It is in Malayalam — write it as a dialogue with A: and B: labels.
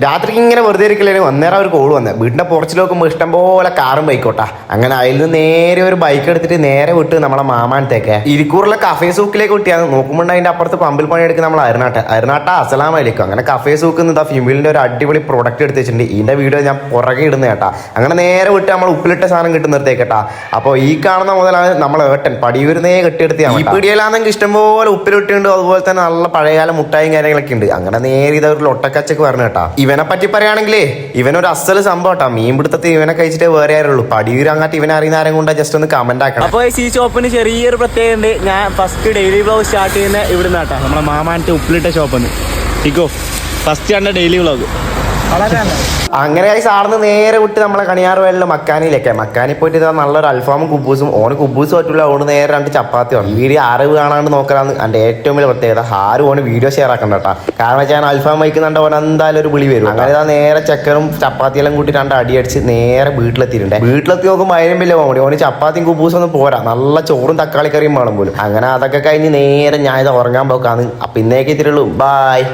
A: രാത്രി ഇങ്ങനെ വെറുതെ ഇരിക്കലേന് അന്നേരം ഒരു കോൾ വന്നത് വീടിന്റെ പുറച്ചിൽ നോക്കുമ്പോൾ ഇഷ്ടംപോലെ കാറും ബൈക്കോട്ടാ. അങ്ങനെ അതിൽ നിന്ന് നേരെ ഒരു ബൈക്ക് എടുത്തിട്ട് നേരെ വിട്ട് നമ്മളെ മാമാനത്തേക്ക് ഇരിക്കൂറുള്ള കഫേ സൂക്കിലേക്ക് വിട്ടിയാണ്. നോക്കുമ്പോൾ അതിന്റെ അപ്പുറത്ത് പമ്പിൽ പണിയെടുക്കുന്ന നമ്മൾ അരുനാട്ട അസലാമായിരിക്കും. അങ്ങനെ കഫേ സൂക്ക് ഫിമിലിന്റെ ഒരു അടിപൊളി പ്രൊഡക്റ്റ് എടുത്ത് വെച്ചിട്ടുണ്ട്. ഇതിന്റെ വീഡിയോ ഞാൻ പുറകെ ഇടുന്ന കേട്ടാ. അങ്ങനെ നേരെ വിട്ട് നമ്മൾ ഉപ്പിലിട്ട സാധനം കിട്ടുന്നിടത്തേക്കേട്ടാ. അപ്പോൾ ഈ കാണുന്ന മുതലാണ് നമ്മളെ ഏട്ടൻ പടിയൂരിന്നേ കെട്ടിയെടുത്തിയാണ്. ഈ പിടിയിലാണെങ്കിൽ ഇഷ്ടംപോലെ ഉപ്പിലിട്ടുണ്ട്. അതുപോലെ തന്നെ നല്ല പഴയകാല മുട്ടായും കാര്യങ്ങളൊക്കെ ഉണ്ട്. അങ്ങനെ നേരെ ഇതൊരു ലൊട്ടക്കച്ചക്ക് പറഞ്ഞു കേട്ടാ. ഇവനെ പറ്റി പറയുകയാണെങ്കിലേ ഇവനൊരു അസല് സംഭവം കേട്ടോ. മീൻ പിടുത്തത്തിൽ ഇവനെ കഴിച്ചിട്ട് വേറെ ആരുള്ളൂ. പടിയൂർ അങ്ങാട്ട് ഇവനെ അറിയുന്ന ആരും കൊണ്ട് ജസ്റ്റ് ഒന്ന് കമന്റ് ആക്കണം.
B: അപ്പോൾ ഈ ഷോപ്പിന് ചെറിയൊരു പ്രത്യേകത ഉണ്ട്. ഞാൻ ഫസ്റ്റ് ഡെയിലി വ്ളോഗ് സ്റ്റാർട്ട് ചെയ്യുന്ന ഇവിടുന്ന് കേട്ടോ. നമ്മളെ മാമാനത്തെ ഉപ്പിലിട്ട ഷോപ്പിന്ന് ഇക്കോ ഫസ്റ്റ് ആണ് ഡെയിലി വ്ളോഗ്.
A: അങ്ങനെ സാറിന് നേരെ വിട്ട് നമ്മളെ കണിയാറ് വയലിലെ മക്കാനി പോയിട്ട് ഇതാ നല്ലൊരു അൽഫാമും കുബൂസും. ഓന് കുബൂസ് പറ്റില്ല. ഓണ് നേരെ 2 ചപ്പാത്തി വേണം. വീഡിയോ അറിവ് കാണാണ്ട് നോക്കലാന്ന് എൻ്റെ ഏറ്റവും വലിയ പ്രത്യേകത. ആരും ഓന് വീഡിയോ ഷെയർ ആക്കണ്ട കേട്ടാ. കാരണം വെച്ചാൽ അൽഫാം വയ്ക്കുന്നുണ്ട്. ഓൻ എന്തായാലും ഒരു വിളി വരും. അങ്ങനെ ഇതാ നേരെ ചക്കരും ചപ്പാത്തിയെല്ലാം കൂട്ടി 2 അടിയടിച്ച് നേരെ വീട്ടിലെത്തിയിട്ടുണ്ട്. വീട്ടിലെത്തി നോക്കുമ്പോൾ അതിനും വലിയ കോമഡി. ഓന് ചപ്പാത്തിയും കുബൂസും ഒന്നും പോരാ, നല്ല ചോറും തക്കാളി കറിയും വേണം പോലും. അങ്ങനെ അതൊക്കെ കഴിഞ്ഞ് നേരെ ഞാൻ ഇത് ഉറങ്ങാൻ പോക്കാന്ന്. അപ്പം ഇന്നേക്ക് എത്തിയിട്ടുള്ളൂ. ബായ്.